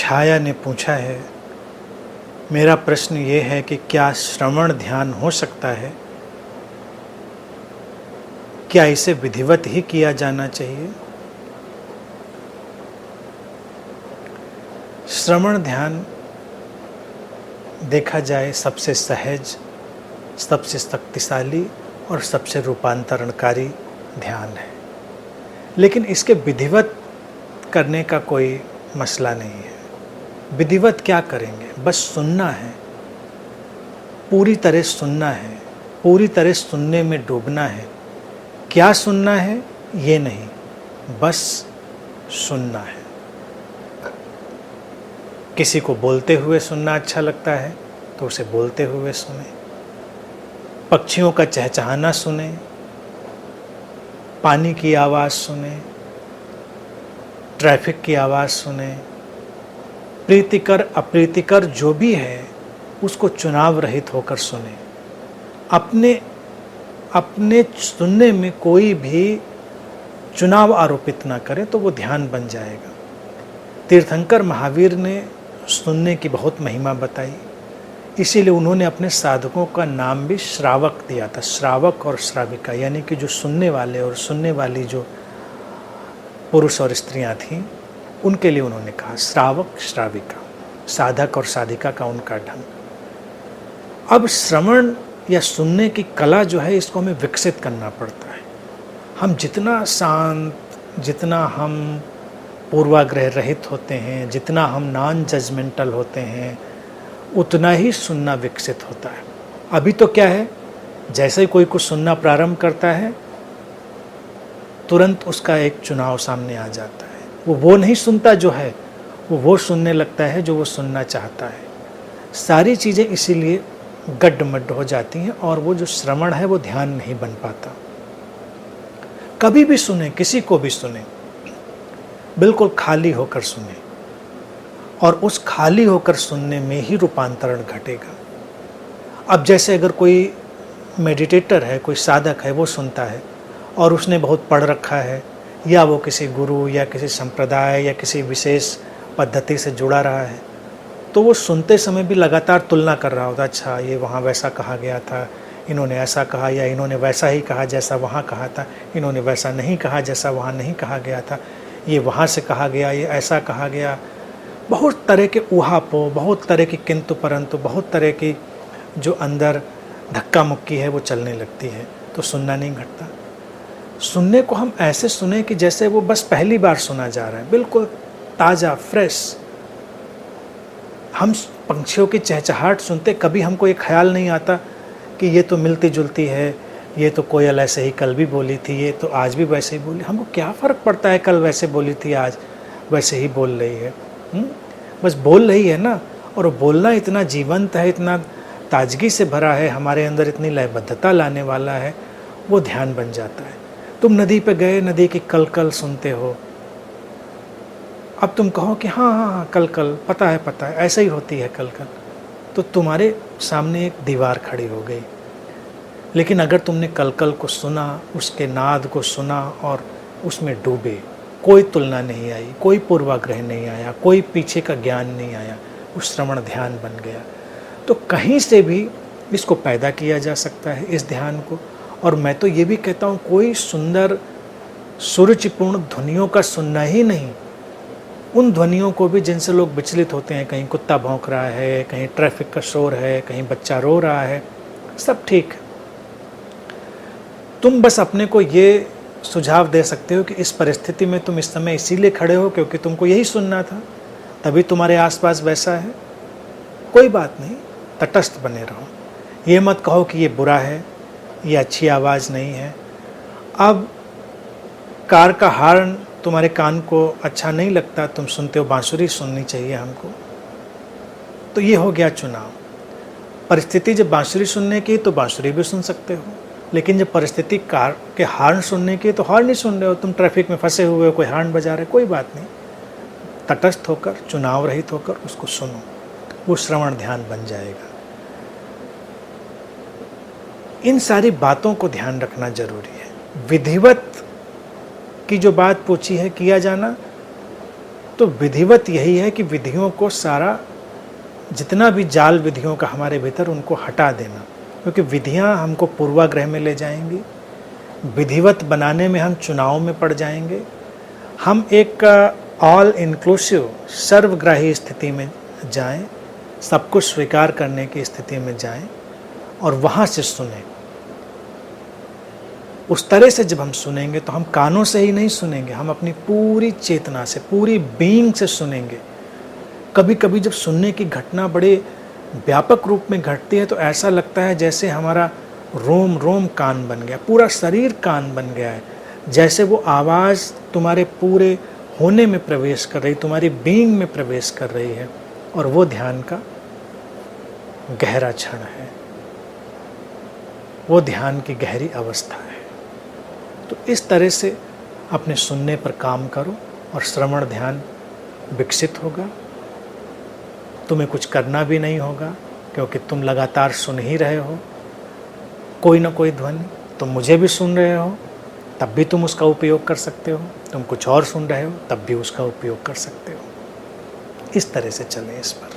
छाया ने पूछा है, मेरा प्रश्न ये है कि क्या श्रवण ध्यान हो सकता है? क्या इसे विधिवत ही किया जाना चाहिए? श्रवण ध्यान देखा जाए सबसे सहज, सबसे शक्तिशाली और सबसे रूपांतरणकारी ध्यान है, लेकिन इसके विधिवत करने का कोई मसला नहीं है। विधिवत क्या करेंगे? बस सुनना है, पूरी तरह सुनना है, पूरी तरह सुनने में डूबना है। क्या सुनना है ये नहीं, बस सुनना है। किसी को बोलते हुए सुनना अच्छा लगता है तो उसे बोलते हुए सुने, पक्षियों का चहचहाना सुने, पानी की आवाज़ सुने, ट्रैफिक की आवाज़ सुने, प्रीतिकर अप्रीतिकर जो भी है उसको चुनाव रहित होकर सुने। अपने सुनने में कोई भी चुनाव आरोपित ना करे तो वो ध्यान बन जाएगा। तीर्थंकर महावीर ने सुनने की बहुत महिमा बताई, इसीलिए उन्होंने अपने साधकों का नाम भी श्रावक दिया था। श्रावक और श्राविका, यानी कि जो सुनने वाले और सुनने वाली जो पुरुष और स्त्रियां थीं, उनके लिए उन्होंने कहा श्रावक श्राविका, साधक और साधिका का उनका ढंग। अब श्रवण या सुनने की कला जो है, इसको हमें विकसित करना पड़ता है। हम जितना शांत, जितना हम पूर्वाग्रह रहित होते हैं, जितना हम नॉन जजमेंटल होते हैं, उतना ही सुनना विकसित होता है। अभी तो क्या है, जैसे ही कोई कुछ सुनना प्रारंभ करता है तुरंत उसका एक चुनाव सामने आ जाता है। वो नहीं सुनता जो है, वो सुनने लगता है जो वो सुनना चाहता है। सारी चीज़ें इसीलिए गड्ढ-मड्ढ हो जाती हैं और वो जो श्रवण है वो ध्यान नहीं बन पाता। कभी भी सुने, किसी को भी सुने, बिल्कुल खाली होकर सुने, और उस खाली होकर सुनने में ही रूपांतरण घटेगा। अब जैसे अगर कोई मेडिटेटर है, कोई साधक है, वो सुनता है और उसने बहुत पढ़ रखा है, या वो किसी गुरु या किसी संप्रदाय या किसी विशेष पद्धति से जुड़ा रहा है, तो वो सुनते समय भी लगातार तुलना कर रहा होता, अच्छा ये वहाँ वैसा कहा गया था, इन्होंने ऐसा कहा, या इन्होंने वैसा ही कहा जैसा वहाँ कहा था, इन्होंने वैसा नहीं कहा जैसा वहाँ नहीं कहा गया था, ये वहाँ से कहा गया, ये ऐसा कहा गया। बहुत तरह के ऊहापोह, बहुत तरह की किंतु परंतु, बहुत तरह की जो अंदर धक्का मुक्की है वो चलने लगती है, तो सुनना नहीं घटता। सुनने को हम ऐसे सुने कि जैसे वो बस पहली बार सुना जा रहा है, बिल्कुल ताज़ा, फ्रेश। हम पंछियों की चहचहाहट सुनते, कभी हमको ये ख्याल नहीं आता कि ये तो मिलती जुलती है, ये तो कोयल ऐसे ही कल भी बोली थी, ये तो आज भी वैसे ही बोली। हमको क्या फ़र्क पड़ता है, कल वैसे बोली थी, आज वैसे ही बोल रही है। बस बोल रही है ना, और वो बोलना इतना जीवंत है, इतना ताजगी से भरा है, हमारे अंदर इतनी लयबद्धता लाने वाला है, वो ध्यान बन जाता है। तुम नदी पे गए, नदी की कल कल सुनते हो, अब तुम कहो कि हाँ हाँ हाँ कल कल, पता है ऐसे ही होती है कल कल, तो तुम्हारे सामने एक दीवार खड़ी हो गई। लेकिन अगर तुमने कल कल को सुना, उसके नाद को सुना और उसमें डूबे, कोई तुलना नहीं आई, कोई पूर्वाग्रह नहीं आया, कोई पीछे का ज्ञान नहीं आया, उस श्रवण ध्यान बन गया। तो कहीं से भी इसको पैदा किया जा सकता है, इस ध्यान को। और मैं तो ये भी कहता हूँ, कोई सुंदर सुरुचिपूर्ण ध्वनियों का सुनना ही नहीं, उन ध्वनियों को भी जिनसे लोग विचलित होते हैं, कहीं कुत्ता भौंक रहा है, कहीं ट्रैफिक का शोर है, कहीं बच्चा रो रहा है, सब ठीक है। तुम बस अपने को ये सुझाव दे सकते हो कि इस परिस्थिति में तुम इस समय इसीलिए खड़े हो क्योंकि तुमको यही सुनना था, तभी तुम्हारे आसपास वैसा है। कोई बात नहीं, तटस्थ बने रहो। ये मत कहो कि ये बुरा है, ये अच्छी आवाज़ नहीं है। अब कार का हॉर्न तुम्हारे कान को अच्छा नहीं लगता, तुम सुनते हो बांसुरी सुननी चाहिए हमको, तो ये हो गया चुनाव। परिस्थिति जब बांसुरी सुनने की तो बांसुरी भी सुन सकते हो, लेकिन जब परिस्थिति कार के हॉर्न सुनने की तो हॉर्न नहीं सुन रहे हो, तुम ट्रैफिक में फंसे हुए हो, कोई हॉर्न बजा रहे, कोई बात नहीं, तटस्थ होकर, चुनाव रहित होकर उसको सुनो, वो श्रवण ध्यान बन जाएगा। इन सारी बातों को ध्यान रखना जरूरी है। विधिवत की जो बात पूछी है, किया जाना, तो विधिवत यही है कि विधियों को सारा, जितना भी जाल विधियों का हमारे भीतर, उनको हटा देना, क्योंकि विधियां हमको पूर्वाग्रह में ले जाएंगी। विधिवत बनाने में हम चुनाव में पड़ जाएंगे। हम एक ऑल इंक्लूसिव सर्वग्राही स्थिति में जाएं, सब कुछ स्वीकार करने की स्थिति में जाएं और वहाँ से सुने। उस तरह से जब हम सुनेंगे तो हम कानों से ही नहीं सुनेंगे, हम अपनी पूरी चेतना से, पूरी बीइंग से सुनेंगे। कभी कभी जब सुनने की घटना बड़े व्यापक रूप में घटती है तो ऐसा लगता है जैसे हमारा रोम रोम कान बन गया, पूरा शरीर कान बन गया है, जैसे वो आवाज़ तुम्हारे पूरे होने में प्रवेश कर रही, तुम्हारी बीइंग में प्रवेश कर रही है। और वो ध्यान का गहरा क्षण है, वो ध्यान की गहरी अवस्था है। तो इस तरह से अपने सुनने पर काम करो और श्रवण ध्यान विकसित होगा। तुम्हें कुछ करना भी नहीं होगा, क्योंकि तुम लगातार सुन ही रहे हो कोई ना कोई ध्वनि। तुम मुझे भी सुन रहे हो, तब भी तुम उसका उपयोग कर सकते हो। तुम कुछ और सुन रहे हो, तब भी उसका उपयोग कर सकते हो। इस तरह से चलें इस पर।